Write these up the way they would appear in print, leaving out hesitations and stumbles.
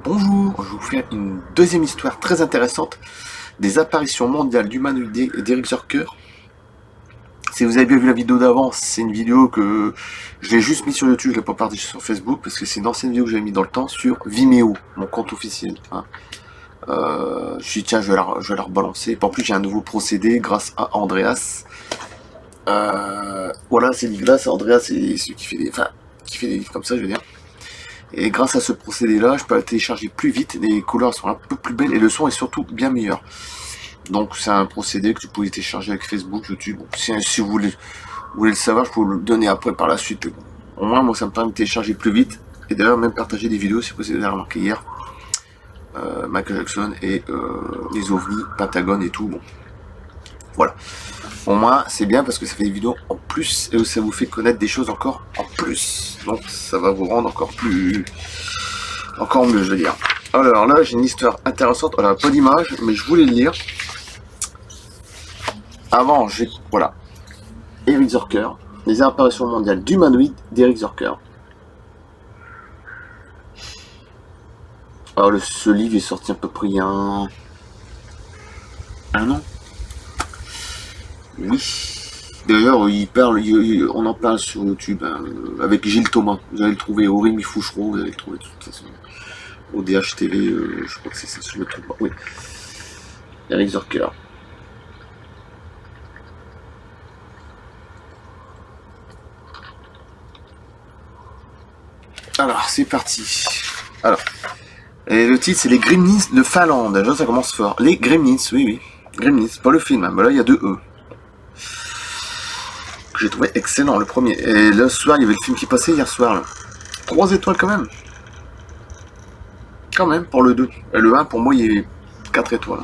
Bonjour, je vous fais une deuxième histoire très intéressante des apparitions mondiales d'humanoïdes et d'Eric Zucker. Si vous avez bien vu la vidéo d'avant, c'est une vidéo que je l'ai juste mis sur YouTube, je l'ai pas partagée sur Facebook parce que c'est une ancienne vidéo que j'avais mis dans le temps sur Vimeo, mon compte officiel. Je me suis dit tiens, je vais la rebalancer. En plus j'ai un nouveau procédé grâce à Andreas. Voilà, c'est grâce à Andreas, c'est celui qui fait des livres comme ça, je veux dire. Et grâce à ce procédé-là, je peux la télécharger plus vite, les couleurs sont un peu plus belles et le son est surtout bien meilleur. Donc c'est un procédé que tu peux télécharger avec Facebook, YouTube. Bon, si vous voulez le savoir, je peux vous le donner après par la suite. Au moins, moi, ça me permet de télécharger plus vite. Et d'ailleurs, même partager des vidéos, si vous avez remarqué hier. Michael Jackson et les ovnis, Pentagone et tout. Bon, voilà. Au moins, c'est bien parce que ça fait des vidéos en plus et ça vous fait connaître des choses encore en plus. Donc, ça va vous rendre encore mieux, je veux dire. Alors là, j'ai une histoire intéressante. Alors, pas d'image, mais je voulais le lire. Avant, voilà. Eric Zucker, les apparitions mondiales d'humanoïdes d'Eric Zucker. Alors, ce livre est sorti à peu près il y a un an. Oui. D'ailleurs, on en parle sur YouTube avec Gilles Thomas. Vous allez le trouver au Rémi Fouchereau, vous allez le trouver de toute façon. Au DHTV, je crois que c'est ça, si je me trompe pas. Oui. Eric Zucker. Alors, c'est parti. Alors, et le titre, c'est les Gremlins de Finlande. Déjà, ça commence fort. Les Gremlins, oui. Gremlins, pas le film, mais là, il y a 2 E. Que j'ai trouvé excellent, le premier. Et le soir, il y avait le film qui passait hier soir, là. 3 étoiles quand même. Quand même, pour le 2. Et le 1, pour moi, il est 4 étoiles.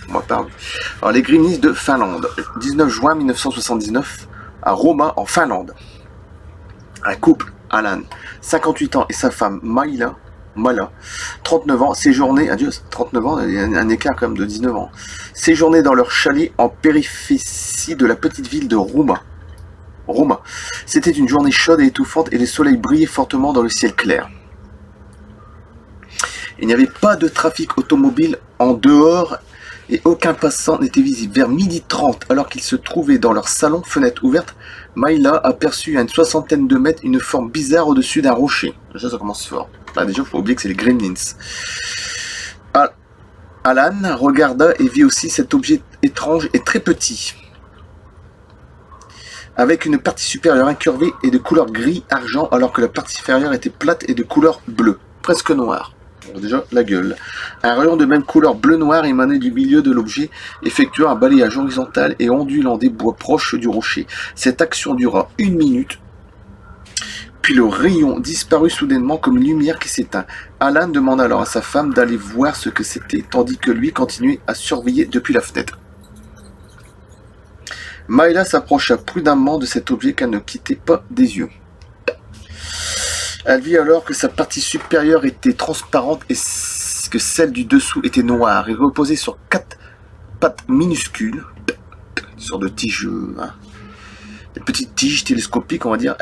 Moi, parle. Alors, les Gremlins de Finlande. 19 juin 1979, à Roma, en Finlande. Un couple, Alan, 58 ans, et sa femme, Mala, 39 ans, séjournaient, adieu, 39 ans, il y a un écart quand même de 19 ans, séjournaient dans leur chalet en périphérie de la petite ville de Roma. C'était une journée chaude et étouffante et le soleil brillait fortement dans le ciel clair. Il n'y avait pas de trafic automobile en dehors et aucun passant n'était visible. Vers 12h30, alors qu'ils se trouvaient dans leur salon, fenêtre ouverte, Maïla aperçut à une 60aine de mètres une forme bizarre au-dessus d'un rocher. Déjà, ça commence fort. Bah, déjà, il faut oublier que c'est les Gremlins. Alan regarda et vit aussi cet objet étrange et très petit, avec une partie supérieure incurvée et de couleur gris-argent, alors que la partie inférieure était plate et de couleur bleue, presque noire. Alors déjà, la gueule. Un rayon de même couleur bleu-noir émanait du milieu de l'objet, effectuant un balayage horizontal et ondulant des bois proches du rocher. Cette action dura 1 minute, puis le rayon disparut soudainement comme une lumière qui s'éteint. Alan demanda alors à sa femme d'aller voir ce que c'était, tandis que lui continuait à surveiller depuis la fenêtre. Maïla s'approcha prudemment de cet objet qu'elle ne quittait pas des yeux. Elle vit alors que sa partie supérieure était transparente et que celle du dessous était noire et reposait sur 4 pattes minuscules, une sorte de tige, des petites tiges télescopiques, on va dire.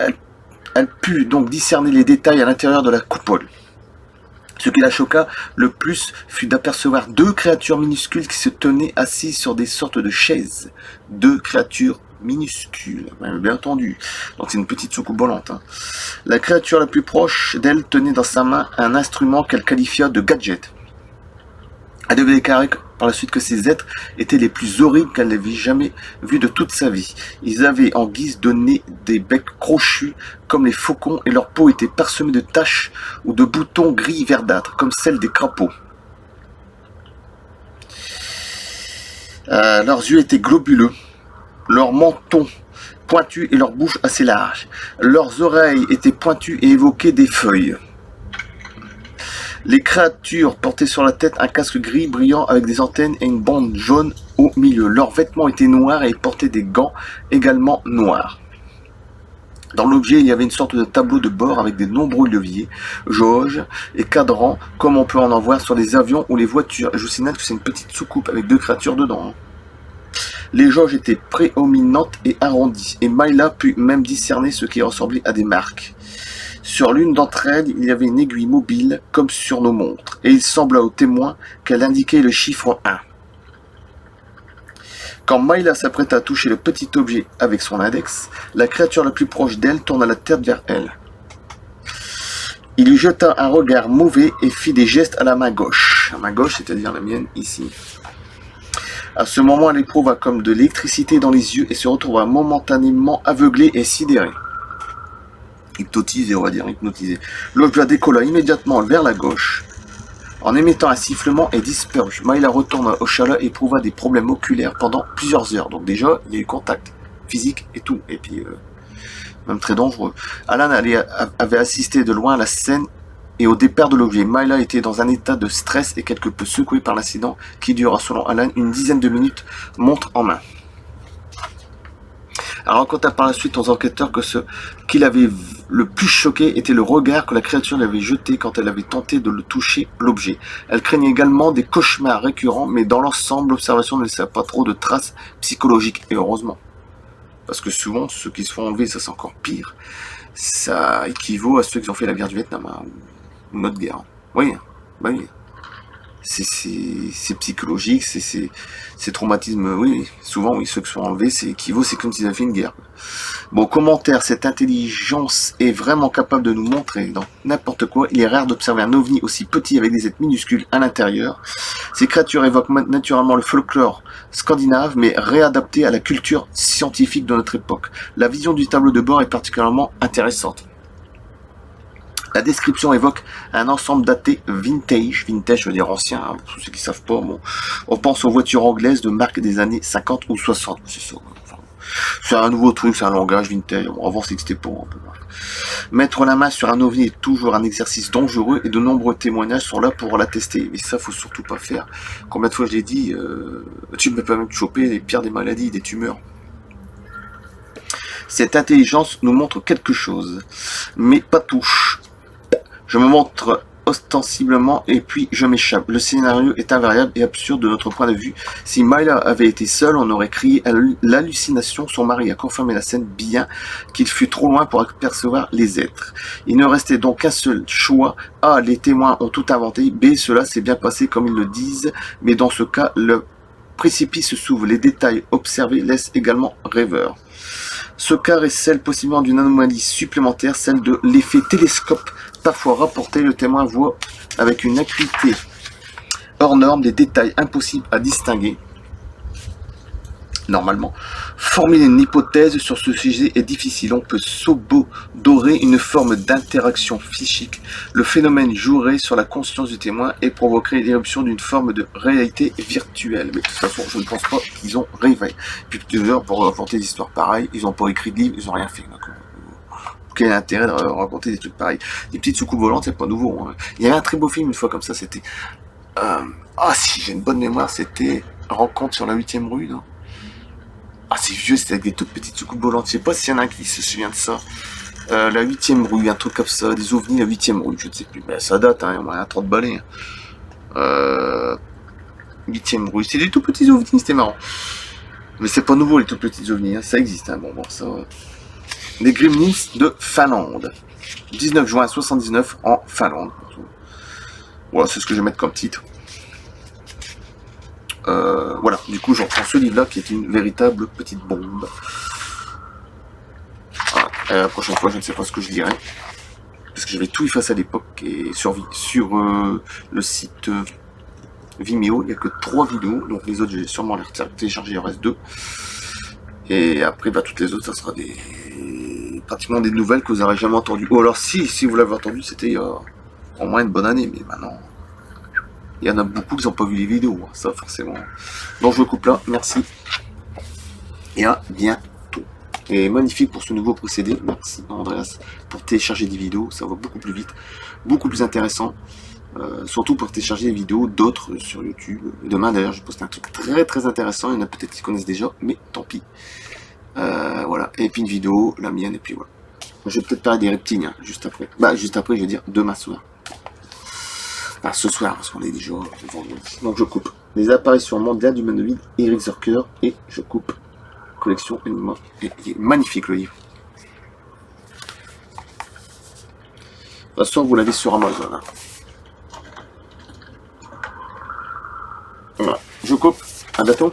Elle put donc discerner les détails à l'intérieur de la coupole. Ce qui la choqua le plus fut d'apercevoir 2 créatures minuscules qui se tenaient assises sur des sortes de chaises. 2 créatures minuscules, bien entendu. Donc c'est une petite soucoupe volante. La créature la plus proche d'elle tenait dans sa main un instrument qu'elle qualifia de gadget. Elle devait déclarer par la suite que ces êtres étaient les plus horribles qu'elle n'avait jamais vus de toute sa vie. Ils avaient en guise de nez des becs crochus comme les faucons et leur peau était parsemée de taches ou de boutons gris verdâtres comme celle des crapauds. Leurs yeux étaient globuleux, leur menton pointu et leur bouche assez large. Leurs oreilles étaient pointues et évoquaient des feuilles. Les créatures portaient sur la tête un casque gris brillant avec des antennes et une bande jaune au milieu. Leurs vêtements étaient noirs et ils portaient des gants également noirs. Dans l'objet, il y avait une sorte de tableau de bord avec de nombreux leviers, jauges et cadrans, comme on peut en voir sur les avions ou les voitures. Je vous signale que c'est une petite soucoupe avec 2 créatures dedans. Les jauges étaient prédominantes et arrondies, et Maïla put même discerner ce qui ressemblait à des marques. Sur l'une d'entre elles, il y avait une aiguille mobile, comme sur nos montres, et il sembla au témoin qu'elle indiquait le chiffre 1. Quand Myla s'apprêta à toucher le petit objet avec son index, la créature la plus proche d'elle tourna la tête vers elle. Il lui jeta un regard mauvais et fit des gestes à la main gauche. La main gauche, c'est-à-dire la mienne, ici. À ce moment, elle éprouva comme de l'électricité dans les yeux et se retrouva momentanément aveuglée et sidérée. Hypnotisée, on va dire, hypnotisée. L'objet décolla immédiatement vers la gauche, en émettant un sifflement et disparut. Myla retourna au chalet et éprouva des problèmes oculaires pendant plusieurs heures. Donc déjà, il y a eu contact physique et tout. Et puis, même très dangereux. Alan avait assisté de loin à la scène et au départ de l'objet. Myla était dans un état de stress et quelque peu secouée par l'incident qui dura, selon Alan, une dizaine de minutes, montre en main. Elle raconta par la suite aux enquêteurs que ce qui l'avait le plus choqué était le regard que la créature lui avait jeté quand elle avait tenté de le toucher, l'objet. Elle craignait également des cauchemars récurrents, mais dans l'ensemble, l'observation ne laissait pas trop de traces psychologiques, et heureusement. Parce que souvent, ceux qui se font enlever, ça c'est encore pire. Ça équivaut à ceux qui ont fait la guerre du Vietnam, hein, ou une autre guerre. Oui, bah oui. C'est psychologique, c'est traumatisme, oui, souvent, oui, ceux qui sont enlevés, c'est comme s'ils avaient fait une guerre. Bon, commentaire, cette intelligence est vraiment capable de nous montrer dans n'importe quoi. Il est rare d'observer un ovni aussi petit avec des êtres minuscules à l'intérieur. Ces créatures évoquent naturellement le folklore scandinave, mais réadapté à la culture scientifique de notre époque. La vision du tableau de bord est particulièrement intéressante. La description évoque un ensemble daté vintage veut dire ancien, hein, pour ceux qui ne savent pas, bon. On pense aux voitures anglaises de marque des années 50 ou 60, c'est ça. Enfin, c'est un nouveau truc, c'est un langage vintage, bon, avant ça n'existait pas. Hein, mettre la main sur un ovni est toujours un exercice dangereux et de nombreux témoignages sont là pour l'attester, mais ça faut surtout pas faire. Combien de fois je l'ai dit, tu peux pas même te choper les pires des maladies, des tumeurs. Cette intelligence nous montre quelque chose, mais pas tout. Je me montre ostensiblement et puis je m'échappe. Le scénario est invariable et absurde de notre point de vue. Si Myla avait été seule, on aurait crié à l'hallucination. Son mari a confirmé la scène, bien qu'il fût trop loin pour apercevoir les êtres. Il ne restait donc qu'un seul choix. A. Les témoins ont tout inventé. B. Cela s'est bien passé comme ils le disent. Mais dans ce cas, le précipice s'ouvre. Les détails observés laissent également rêveur. Ce cas est celle possiblement d'une anomalie supplémentaire, celle de l'effet télescope. Parfois rapporté, le témoin voit avec une acuité hors norme des détails impossibles à distinguer. Normalement, formuler une hypothèse sur ce sujet est difficile. On peut saupoudrer une forme d'interaction psychique. Le phénomène jouerait sur la conscience du témoin et provoquerait l'éruption d'une forme de réalité virtuelle. Mais de toute façon, je ne pense pas qu'ils ont rêvé. Puis plusieurs pour raconter des histoires pareilles, ils n'ont pas écrit de livre, ils n'ont rien fait. Quel est l'intérêt de raconter des trucs pareils? Des petites soucoupes volantes, c'est pas nouveau. Hein. Il y avait un très beau film une fois comme ça, c'était... si j'ai une bonne mémoire, c'était Rencontre sur la 8ème rue, non? C'est vieux, c'était avec des toutes petites soucoupes volantes. Je sais pas s'il y en a un qui se souvient de ça. La 8ème rue, un truc comme ça, des ovnis, la 8ème rue, je ne sais plus. Mais ça date, hein, on a 30 balais. 8ème rue, c'est des tout petits ovnis, c'était marrant. Mais c'est pas nouveau, les tout petits ovnis, hein, ça existe. Hein. Bon, ça... Les Gremlins de Finlande. 19 juin 79 en Finlande. Voilà, c'est ce que je vais mettre comme titre. Voilà, du coup j'en prends ce livre-là qui est une véritable petite bombe. Voilà. La prochaine fois, je ne sais pas ce que je dirai. Parce que j'avais tout effacé à l'époque. Et sur le site Vimeo, il n'y a que 3 vidéos. Donc les autres, j'ai sûrement les télécharger, il en reste 2. Et après, toutes les autres, ça sera pratiquement des nouvelles que vous n'aurez jamais entendues. Ou alors si vous l'avez entendu, c'était il y a au moins une bonne année. Mais maintenant, il y en a beaucoup qui n'ont pas vu les vidéos. Hein, ça, forcément. Donc je coupe là. Merci. Et à bientôt. Et magnifique pour ce nouveau procédé. Merci Andreas pour télécharger des vidéos. Ça va beaucoup plus vite. Beaucoup plus intéressant. Surtout pour télécharger des vidéos d'autres sur YouTube. Demain d'ailleurs, je poste un truc très très intéressant. Il y en a peut-être qui connaissent déjà, mais tant pis. Voilà, et puis une vidéo, la mienne, et puis voilà. Je vais peut-être parler des reptiliens, juste après. Juste après, je vais dire demain soir. Ce soir, parce qu'on est déjà vendredi. Donc je coupe. Les apparitions mondiales du humanoïde, Eric Zerker, et je coupe. Collection Enigma. Et il est magnifique le livre. toute façon, vous l'avez sur Amazon. Hein. Voilà. Je coupe. À bientôt.